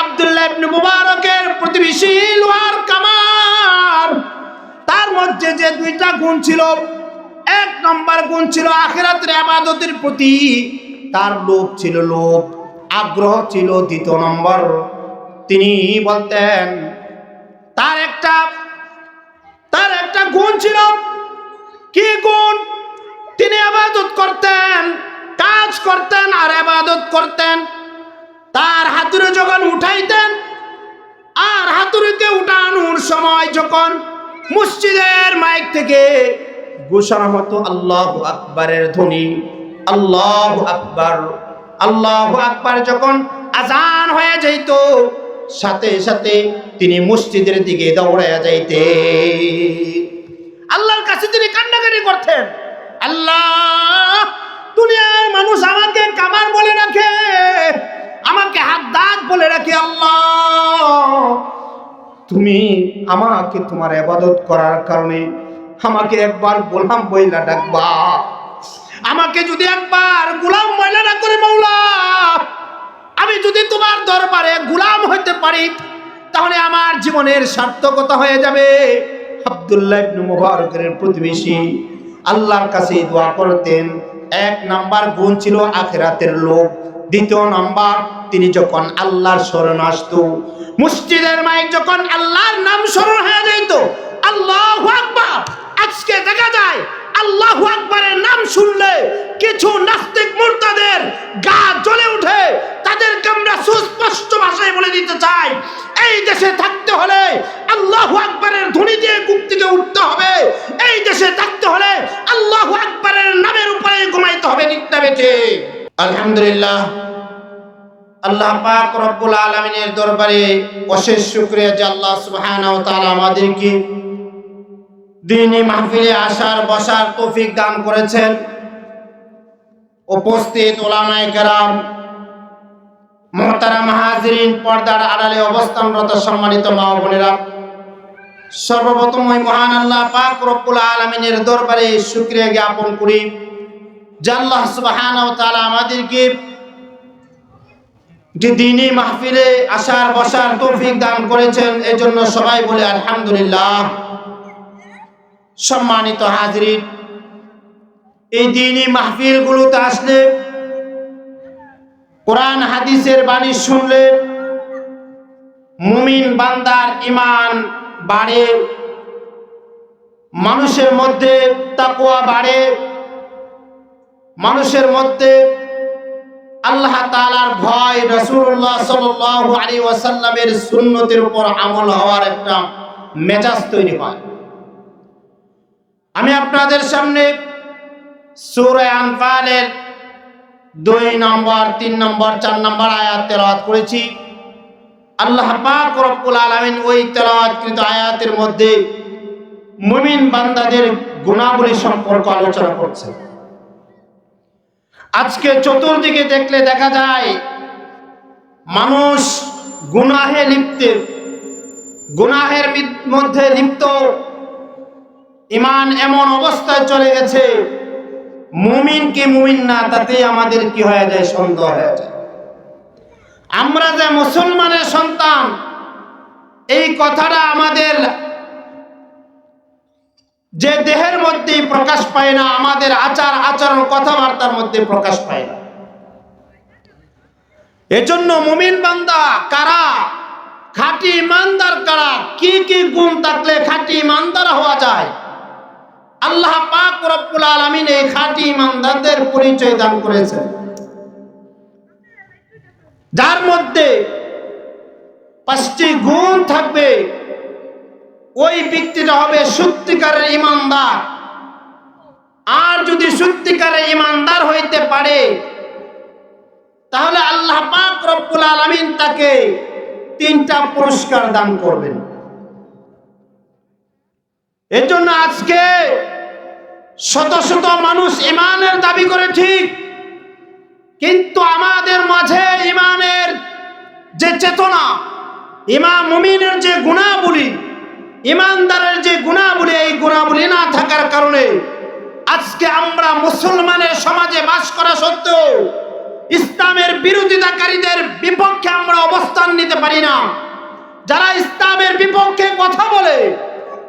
আব্দুল্লাহ ইবনে মুবারকের প্রতিবেশী লোহার কামার, তার মধ্যে যে দুইটা গুণ ছিল, এক নম্বর গুণ ছিল আখিরাতের ইবাদতের প্রতি তার লোভ ছিল, লোভ আগ্রহ ছিল। দ্বিতীয় নম্বর তিনি বলতেন তার একটা গুণ ছিল। কি গুণ? তিনি ইবাদত করতেন, কাজ করতেন আর ইবাদত করতেন। তার হাতুড়ি যখন উঠাইতেন আর হাতুড়িকে উঠানোর সময় যখন মসজিদের মাইক থেকে ঘোষণা হতো আল্লাহু আকবারের ধ্বনি, আল্লাহু আকবার, আল্লাহু আকবার, যখন আজান হয়ে যাইত সাথে সাথে তিনি মসজিদের দিকে দৌড়াইয়া যাইতেন। আল্লাহর কাছে তিনি কান্নাকাটি করতেন, আল্লাহ, দুনিয়ার মানুষ আমাকে কামার বলে রাখে, আমাকে হাদ্দাদ বলে রাখে, আল্লাহ তুমি আমাকে তোমার ইবাদত করার কারণে আমাকে একবার গোলাম বইলা ডাকবা। আমাকে যদি একবার গোলাম বইলা না করে মাওলা, আমি যদি তোমার দরবারে গোলাম হইতে পারি তাহলে আমার জীবনের সার্থকতা হয়ে যাবে। আব্দুল্লাহ ইবনে মুবারকের প্রতিবেশী আল্লাহর কাছে দোয়া করতেন। এক নাম্বার গুণ ছিল আখিরাতের লোভ। দ্বিতীয় নাম্বার, তিনি যখন আল্লাহর শরণ আসতো, মসজিদের মাইক যখন আল্লাহর নাম স্মরণ হয়ে যাইত, আল্লাহু আকবার। আজকে দেখা যায় আল্লাহু আকবারের নাম শুনলে কিছু নাস্তিক মুরতাদের গা জ্বলে ওঠে। তাদেরকে আমরা সুস্পষ্ট ভাষায় বলে দিতে চাই, এই দেশে থাকতে হলে আল্লাহু আকবারের ধ্বনি দিয়ে ঘুম থেকে উঠতে হবে। এই দেশে থাকতে হলে আল্লাহু আকবারের নামের উপরে ঘুমাইতে হবে। ঠিক না বেঠে? আলহামদুলিল্লাহ, আল্লাহ পাক রব্বুল আলামিনের দরবারে অশেষ শুকরিয়া যে আল্লাহ সুবহানাহু ওয়া তাআলা আমাদেরকে দ্বীনি মাহফিলে আসার বসার তৌফিক দান করেছেন। উপস্থিত উলামায়ে কেরাম, মুহতারাম হাজিরিন, পর্দার আড়ালে অবস্থানরত সম্মানিত মা ও বোনেরা, সর্বপ্রথম ওই মহান আল্লাহ পাক রব্বুল আলামিনের দরবারে শুকরিয়া জ্ঞাপন করি যে আল্লাহ সুবহানাহু ওয়া তাআলা আমাদেরকে যে দ্বীনি মাহফিলে আসার বসার তৌফিক দান করেছেন। এজন্য সবাই বলে আলহামদুলিল্লাহ। সম্মানিত হাজিরিন, এই দ্বীনি মাহফিলগুলোতে আসলে, কোরআন হাদিসের বাণী শুনলে মুমিন বান্দার ঈমান বাড়ে, মানুষের মধ্যে তাকওয়া বাড়ে, মানুষের মধ্যে আল্লাহ তাআলার ভয়, রাসূলুল্লাহ সাল্লাল্লাহু আলাইহি ওয়াসাল্লামের সুন্নতের উপর আমল হওয়ার একটা মেজাজ তৈরি হয়। আমি আপনাদের সামনে সূরা আনফালের 2 নম্বর, 3 নম্বর, 4 নম্বর আয়াত তেলাওয়াত করেছি। আল্লাহ পাক রব্বুল আলামিন ওই তেলাওয়াতকৃত আয়াতের মধ্যে মুমিন বান্দাদের গুনাহগুলি সম্পর্কে আলোচনা করছেন। আজকে চতুর্দিকে দেখলে দেখা যায় মানুষ গুনাহে লিপ্ত, গুনাহের মধ্যে লিপ্ত। ঈমান এমন অবস্থায় চলে গেছে, মুমিন কি মুমিন না তাতে আমাদের কি হয়ে যায়, সন্দেহ হয়ে যায়। আমরা যে মুসলমানের সন্তান, এই কথাটা আমাদের যে দেহের মধ্যে প্রকাশ পায় না, আমাদের আচার আচরণ কথাবার্তার মধ্যে প্রকাশ পায় না। এজন্য মুমিন বান্দা কারা, খাঁটি ইমানদার কারা, কি কি গুণ থাকলে খাঁটি ইমানদার হওয়া যায়, আল্লাহ পাক রব্বুল আলামিন এই খাঁটি ইমানদারদের পরিচয় দান করেছেন। যার মধ্যে 5টি গুণ থাকবে, ওই ব্যক্তিটা হবে সত্যিকারের ইমানদার। আর যদি সত্যিকারের ইমানদার হইতে পারে তাহলে আল্লাহ পাক রব্বুল আলামিন তাকে 3টা পুরস্কার দান করবেন। এজন্য আজকে শত শত মানুষ ঈমানের দাবি করে ঠিক, কিন্তু আমাদের মাঝে ঈমানের যে চেতনা, ইমাম মুমিনের যে গুণাবলী, ইমানদারের যে গুণাবলী, এই গুণাবলী না থাকার কারণে আজকে আমরা মুসলমানের সমাজে বাস করা সত্ত্বেও ইসলামের বিরোধিতাকারীদের বিপক্ষে আমরা অবস্থান নিতে দিতে পারি না। যারা ইসলামের বিপক্ষে কথা বলে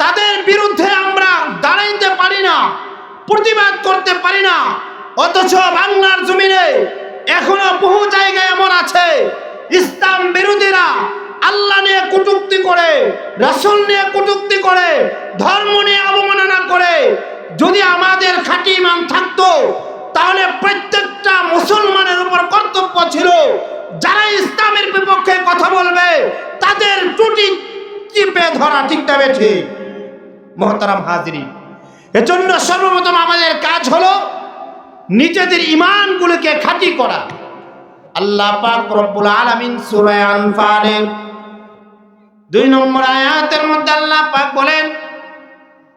তাদের বিরুদ্ধে আমরা দাঁড়াইতে পারি না, প্রতিবাদ করতে পারি না। অথচ বাংলার জমিনে এখনো বহু জায়গায় এমন আছে ইসলাম বিরোধীরা আল্লাহ নিয়ে কটূক্তি করে, রাসূল নিয়ে কটূক্তি করে, ধর্ম নিয়ে অবমাননা করে। যদি আমাদের খাঁটি ঈমান থাকতো তাহলে প্রত্যেকটা মুসলমানের উপর কর্তব্য ছিল যারা ইসলামের বিপক্ষে কথা বলবে তাদের টুটি চিপে ধরা। ঠিক না বেঠি মুহতারাম হাজিরিন, এজন্য সর্বপ্রথম আমাদের কাজ হলো নিজেদের ঈমানগুলোকে খাঁটি করা। আল্লাহ পাক রব্বুল আলামিন সূরা আনফালের 2 নম্বর আয়াতের মধ্যে আল্লাহ পাক বলেন,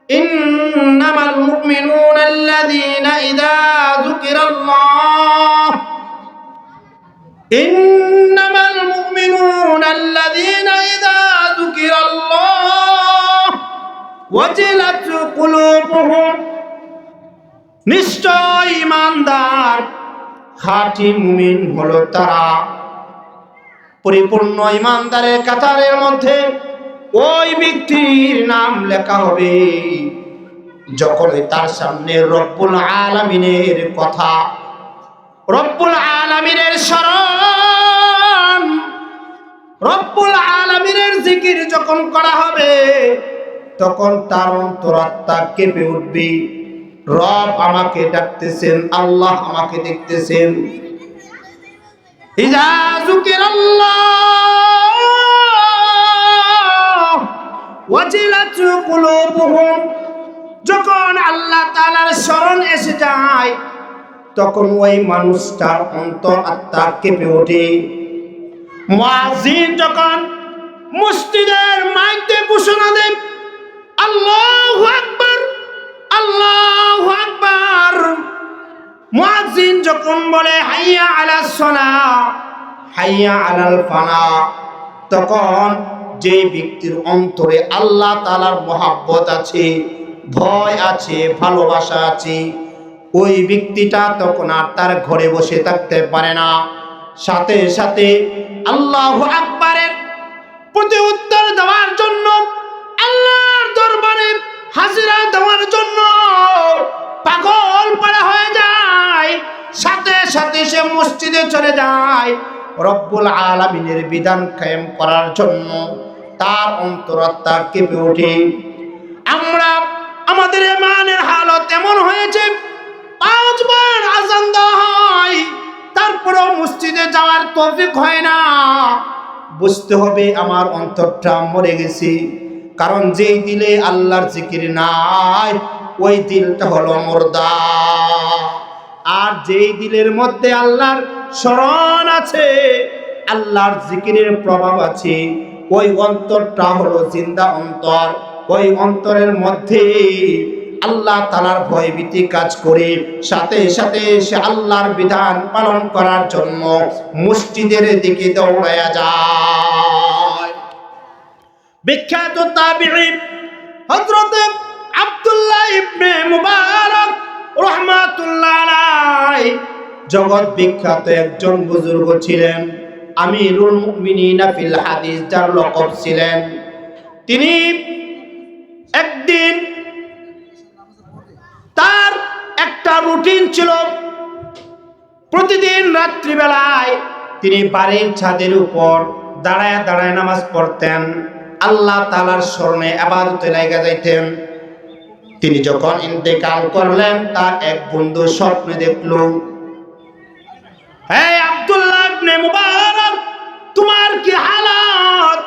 ইন্নামাল মুমিনুনা আল্লাযীনা ইযা যুকিরাল্লাহ ইন্নামাল মুমিনুনা আল্লাযীনা ইযা যুকিরাল্লাহ ওয়াজিলাত কুলুবুহুম। নিশ্চয় ঈমানদার খাঁটি মুমিন হলো তারা, পরিপূর্ণ ঈমানদারের কাতারের মধ্যে ওই ব্যক্তির নাম লেখা হবে যখন তার সামনে রব্বুল আলামিনের কথা, রব্বুল আলামিনের স্মরণ, রব্বুল আলামিনের জিকির যখন করা হবে তখন তার অন্তরাত্মা কেঁপে উঠবে। রব আমাকে ডাকতেছেন, আল্লাহ আমাকে দেখতেছেন। ইযা যুকিরাল্লাহ ওয়াজিলাত কুলুবুহুম, যখন আল্লাহ তাআলার স্মরণ এসে যায় তখন ওই মানুষটার অন্তরাত্মা কেঁপে ওঠে। মুয়াজ্জিন যখন মসজিদের মাইকে ঘোষণা দেন আল্লাহু আকবার, আল্লাহু আকবার, মুয়াজ্জিন যখন বলে হাইয়া আলাস সালাহ, হাইয়া আলাল ফালাহ, তখন যে ব্যক্তির অন্তরে আল্লাহ তাআলার মহব্বত আছে, ভয় আছে, ভালোবাসা আছে, ওই ব্যক্তিটা তখন আর তার ঘরে বসে থাকতে পারে না। সাথে সাথে আল্লাহু আকবারের প্রতি উত্তর দেওয়ার জন্য, আল্লাহর দরবারে হাজিরা দেওয়ার জন্য পাগল পাড়া হয়ে যায়। সাথে সাথে সে মসজিদে চলে যায় রব্বুল আলামিনের বিধান কায়েম করার জন্য। তার অন্তরাত্মা কেঁপে ওঠে। আমরা আমাদের ঈমানের হালত এমন হয়েছে 5 বার আযান দেওয়া হয় তারপরেও মসজিদে যাওয়ার তৌফিক হয় না। বুঝতে হবে আমার অন্তরটা মরে গেছে, কারণ যেই দিলে আল্লাহর জিকির নাই ওই দিলটা হলো মুর্দা। আর যেই দিলের মধ্যে আল্লাহর স্মরণ আছে, আল্লাহর জিকিরের প্রভাব আছে, ওই অন্তরটা হলো জিন্দা অন্তর। ওই অন্তরের মধ্যে আল্লাহ তাআলার ভয়ভীতি কাজ করে, সাথে সাথে সে আল্লাহর বিধান পালন করার জন্য মসজিদের দিকে দৌড়ায়া যায়। বিখ্যাত তাবিঈ হযরত আব্দুল্লাহ ইবনে মুবারক রাহমাতুল্লাহ আলাইহি জগৎ বিখ্যাত একজন বুজুর্গ ছিলেন, আমিরুল মুমিনিন ফিল হাদিস যার লকব ছিলেন। তিনি একদিন তার একটা রুটিন ছিল, প্রতিদিন রাত্রিবেলায় তিনি বাড়ির ছাদের উপর দাঁড়ায় দাঁড়ায় নামাজ পড়তেন, আল্লাহ তাআলার স্মরণে ইবাদতে লাগা যাইতেন। তিনি যখন ইন্তেকাল করলেন তার এক বন্ধু স্বপ্নে দেখল, হে আব্দুল্লাহ ইবনে মুবারক, তোমার কি হালাত?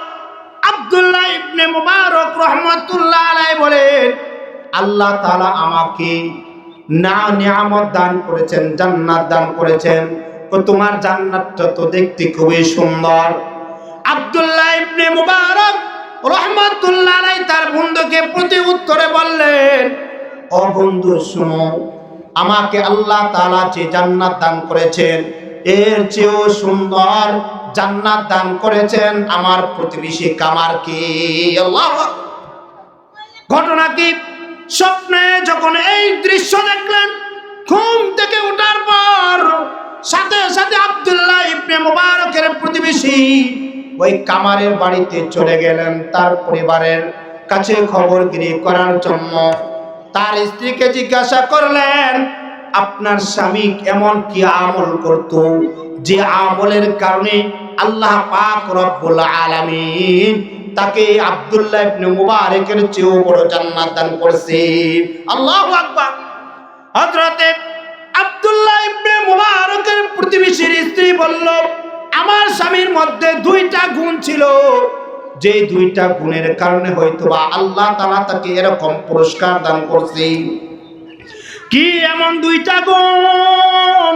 আব্দুল্লাহ ইবনে মুবারক রাহমাতুল্লাহ আলাইহি বলেন, আল্লাহ তাআলা আমাকে নিয়ামত দান করেছেন, জান্নাত দান করেছেন, তো তোমার জান্নাতটা তো দেখতে খুবই সুন্দর। আব্দুল্লাহ ইবনে মুবারক রাহমাতুল্লাহ আলাইহি তার বন্ধুকে প্রতি উত্তরে বললেন, ও বন্ধু শুনো, আমাকে আল্লাহ তাআলা যে জান্নাত দান করেছেন এর চেয়েও সুন্দর জান্নাত দান করেছেন আমার প্রতিবেশী কামারকে। আল্লাহু আকবার। ঘটনা কি? স্বপ্নে যখন এই দৃশ্য দেখলেন, ঘুম থেকে ওঠার পর সাথে সাথে আব্দুল্লাহ ইবনে মুবারকের প্রতিবেশী ওই কামারের বাড়িতে চলে গেলেন তার পরিবারের কাছে খবরগিরি করার জন্য। তার স্ত্রীকে জিজ্ঞাসা করলেন, আপনার স্বামী এমন কি আমল করত যে আমলের কারণে আল্লাহ পাক রব্বুল আলামিন তাকে আব্দুল্লাহ ইবনে মুবারকের চেয়েও বড় জান্নাত দান করেছে? আল্লাহু আকবার। হযরতে আব্দুল্লাহ ইবনে মুবারকের প্রতিবেশীর স্ত্রী বলল, আমার স্বামীর মধ্যে দুইটা গুণ ছিল, যে দুইটা গুণের কারণে হয়তোবা আল্লাহ তাআলা তাকে এরকম পুরস্কার দান করছে। কি এমন দুইটা গুণ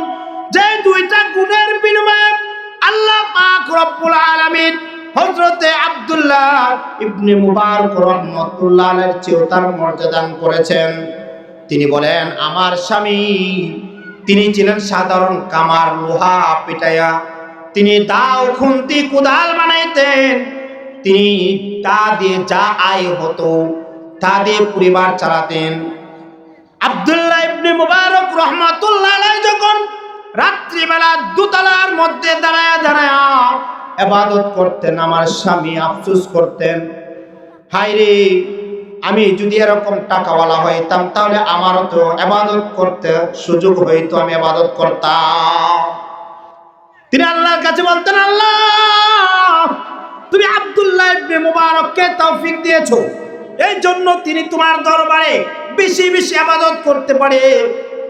যে দুইটা গুণের বিনিময়ে আল্লাহ পাক রব্বুল আলামিন হযরতে আব্দুল্লাহ ইবনে মুবারক রাহমাতুল্লাহ আলাইহির চেয়েও তার মর্যাদা দান করেছেন? তিনি বলেন, আমার স্বামী তিনি ছিলেন সাধারণ কামার, লোহা পিটাইয়া তিনি দাও খুন্তি কুদাল বানাইতেন। তিনি তা দিয়ে যা আয় হতো তা দিয়ে পরিবার চালাতেন। আব্দুল্লাহ ইবনে মুবারক রাহমাতুল্লাহ আলাইহি যখন রাত্রিবেলা দোতলার মধ্যে দাঁড়ায়া দাঁড়ায়া ইবাদত করতেন, আমার স্বামী আফসোস করতেন, হায় রে, আমি যদি এরকম টাকাওয়ালা হইতাম তাহলে আমারও তো ইবাদত করতে সুযোগ হইতো, আমি ইবাদত করতাম। তিনি আল্লাহর কাছে বলতেন, আল্লাহ তুমি আব্দুল্লাহ ইবনে মুবারককে তৌফিক দিয়েছো, এই জন্য তিনি তোমার দরবারে বেশি বেশি ইবাদত করতে পারে,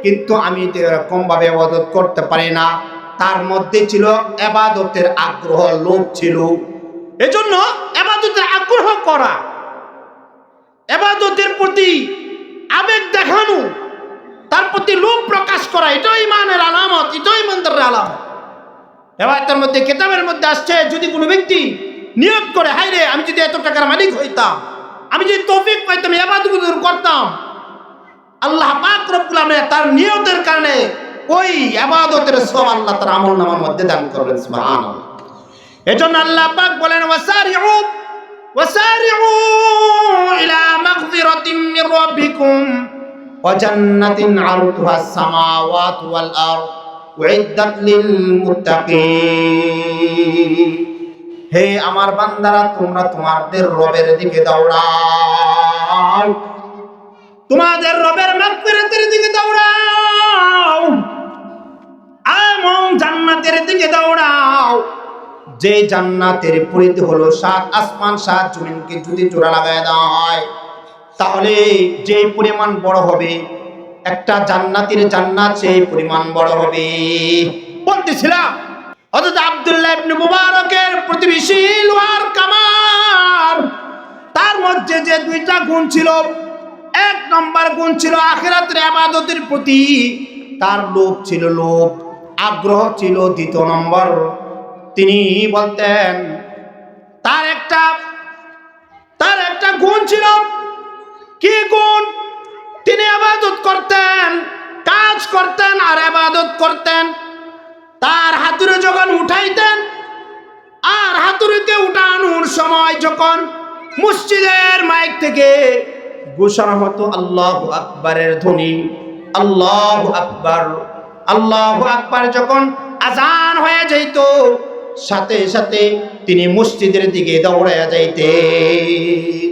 কিন্তু আমি তো এরকম ভাবে ইবাদত করতে পারি না। তার মধ্যে ছিল ইবাদতের আগ্রহ, লোভ ছিল। এজন্য ইবাদতের আগ্রহ করা, ইবাদতের প্রতি আবেগ দেখানো, তার প্রতি লোভ প্রকাশ করা, এটাই ঈমানের আলামত, এটাই ইমানদারের আলামত। এবারের মধ্যে কিতাবের মধ্যে আসছে, যদি কোনো ব্যক্তি নিয়ত করে, হায় রে, আমি যদি এত টাকার মালিক হইতাম, আমি যদি তৌফিক পাইতাম, ইবাদত করতাম, আল্লাহ পাক রব্বুল আলামিন তার নিয়তের কারণে ওই ইবাদতের সওয়াব আল্লাহ তার আমলনামার মধ্যে দান করবেন। সুবহানাল্লাহ। এজন্য আল্লাহ পাক বলেন, ওয়াসারিউ ইলা মাগফিরাতিন মির রাব্বিকুম ওয়া জান্নাতিন আরদুহাস সামাওয়াতু ওয়াল আরদ উইদ্দাত লিল মুত্তাকিন। হে আমার বান্দারা, তোমরা তোমাদের রবের দিকে দৌড়াও, তোমাদের রবের মাগফিরাতের দিকে দৌড়াও, এবং জান্নাতের দিকে দৌড়াও, যে জান্নাতের পরিধি হলো 7 আসমান 7 জমিনকে যদি জোড়া লাগায় দেওয়া হয় তাহলে যে পরিমাণ বড় হবে একটা জান্নাতের জান্নাত, সেই পরিমাণ বড় হবে। বলতেছিলাম হযরত আব্দুল্লাহ ইবনে মুবারকের প্রতিবেশী লোহার কামার, তার মধ্যে যে দুইটা গুণ ছিল, এক নম্বর গুণ ছিল আখিরাতের ইবাদতের প্রতি তার লোভ ছিল, লোভ আগ্রহ ছিল। দ্বিতীয় নম্বর, তিনি বলতেন তার একটা গুণ ছিল। কি গুণ? তিনি ইবাদত করতেন, কাজ করতেন আর ইবাদত করতেন। তার হাতুড়ি যখন উঠাইতেন আর হাতুড়িকে উঠানোর সময় যখন মসজিদের মাইক থেকে ঘোষণা হতো আল্লাহু আকবারের ধ্বনি, আল্লাহু আকবার, আল্লাহু আকবার, যখন আজান হয়ে যাইত সাথে সাথে তিনি মসজিদের দিকে দৌড়াইয়া যাইতেন।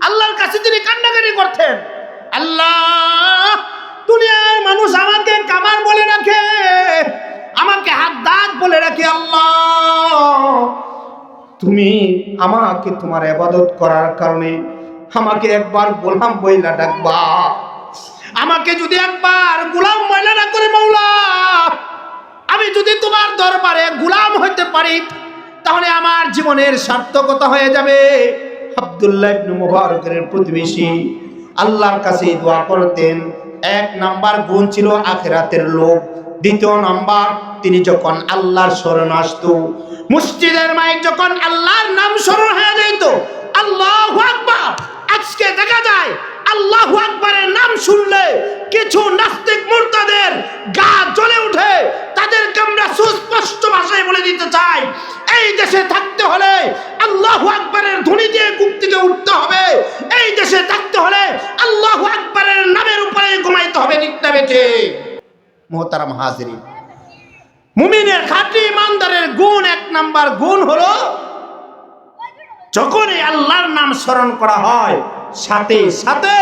আল্লাহর কাছে তিনি কান্নাকাটি করতেন, আল্লাহ, দুনিয়ার মানুষ আমাকে কামার বলে রাখে, আমাকে হাদ্দাদ বলে রাখে, আল্লাহ তুমি আমাকে তোমার ইবাদত করার কারণে আমাকে একবার গোলাম বইলা ডাকবা, আমাকে যদি একবার গোলাম বইলা না করে মাওলা, আমি যদি তোমার দরবারে গোলাম হইতে পারি তাহলে আমার জীবনের সার্থকতা হয়ে যাবে। আব্দুল্লাহ ইবনে মুবারকের প্রতিবেশী আল্লাহর কাছে দোয়া করতেন। এক নাম্বার গুণ ছিল আখিরাতের লোভ। দ্বিতীয় নাম্বার, তিনি যখন আল্লাহর শরণ আসতো, মসজিদের মাইক যখন আল্লাহর নাম স্মরণ হয়ে যেত, আল্লাহু আকবার, আজকে দেখা যায় আল্লাহু আকবারের নাম শুনলে কিছু নাস্তিক মুরতাদের গা জ্বলে ওঠে। তাদেরকে আমরা সুস্পষ্ট ভাষায় বলে দিতে চাই, এই দেশে থাকতে হলে আল্লাহু আকবারের ধ্বনি দিয়ে ঘুম থেকে উঠতে হবে, এই দেশে থাকতে হলে আল্লাহু আকবারের নামের উপরে ঘুমাইতে হবে। ঠিক না বেঠে? মোহতারাম হাজিরিন, মুমিনের খাঁটি ইমানদারের গুণ, এক নাম্বার গুণ হলো যখনই আল্লাহর নাম স্মরণ করা হয় সাথে সাথে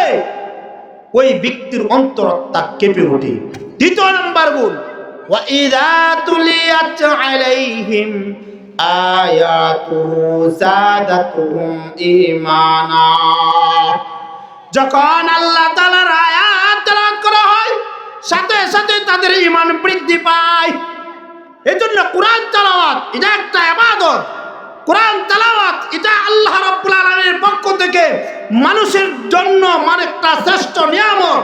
ওই ব্যক্তির অন্তরাত্মা কেঁপে ওঠে। দ্বিতীয় নাম্বার গুণ, ওয়া ইযা তুলিয়াত আলাইহিম আয়াতুহু যাদাতুহুম ঈমানা। যখন আল্লাহ তাআলার আয়াত তেলাওয়াত করা হয় সাথে সাথে তাদের ঈমান বৃদ্ধি পায়। এজন্য কোরআন তেলাওয়াত এটা একটা ইবাদত। কোরআন তেলাওয়াত এটা আল্লাহ রাব্বুল আলামিনের পক্ষ থেকে মানুষের জন্য একটা শ্রেষ্ঠ নিয়ামত।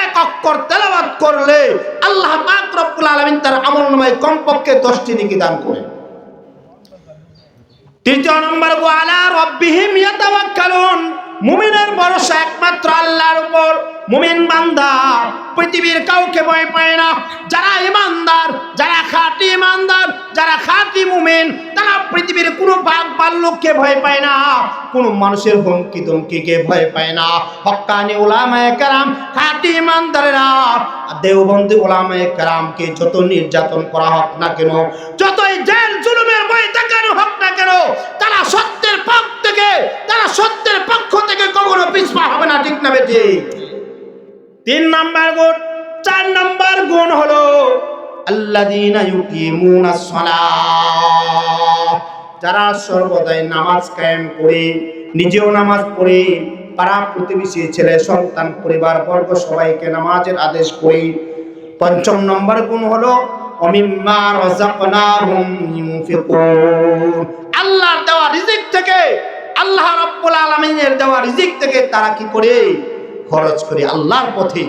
এক অক্ষর তেলাওয়াত করলে আল্লাহ পাক রব্বুল আলামিন তার আমলনামায় কমপক্ষে 10টি নেকি দান করেন। তৃতীয় নম্বর, ওয়ালা রাব্বিহিম ইয়াতাওয়াক্কালুন। মুমিনের ভরসা একমাত্র আল্লাহর উপর। মুমিন বান্দা পৃথিবীর কাউকে ভয় পায় না। যারা ইমানদার, যারা খাঁটি ইমানদার, যারা খাঁটি মুমিন, তারা পৃথিবীর কোনো বাঘ ভাল্লুককে ভয় পায় না, কোনো মানুষের হুমকি ধমকিকে ভয় পায় না। হক্কানি উলামায়ে কেরাম, খাঁটি ইমানদারেরা দেওবন্দি উলামায়ে কেরামকে যত নির্যাতন করা হোক না কেন, যতই জেল জুলুমের ভয় দেখানো হোক না কেন, তারা সত্যের পক্ষ থেকে কখনো পিছপা হবে না। ঠিক না বেটি? 3 নাম্বার গুণ। 4 নাম্বার গুণ হলো আল্লাযীনা ইউকিমুনাস সালাহ। যারা সর্বদাই নামাজ কায়েম করে, নিজেও নামাজ পড়ে, পাড়া প্রতিবেশী, ছেলে সন্তান, পরিবার বর্গ সবাইকে নামাজের আদেশ করে। 5 নম্বর গুণ হলো ওমিম্মা রাযাকনাহুম ইউনফিকুন। আল্লাহর দেওয়া রিজিক থেকে, আল্লাহ রাব্বুল আলামিনের দেওয়া রিজিক থেকে তারা কি করে? খরচ করে, আল্লাহর পথে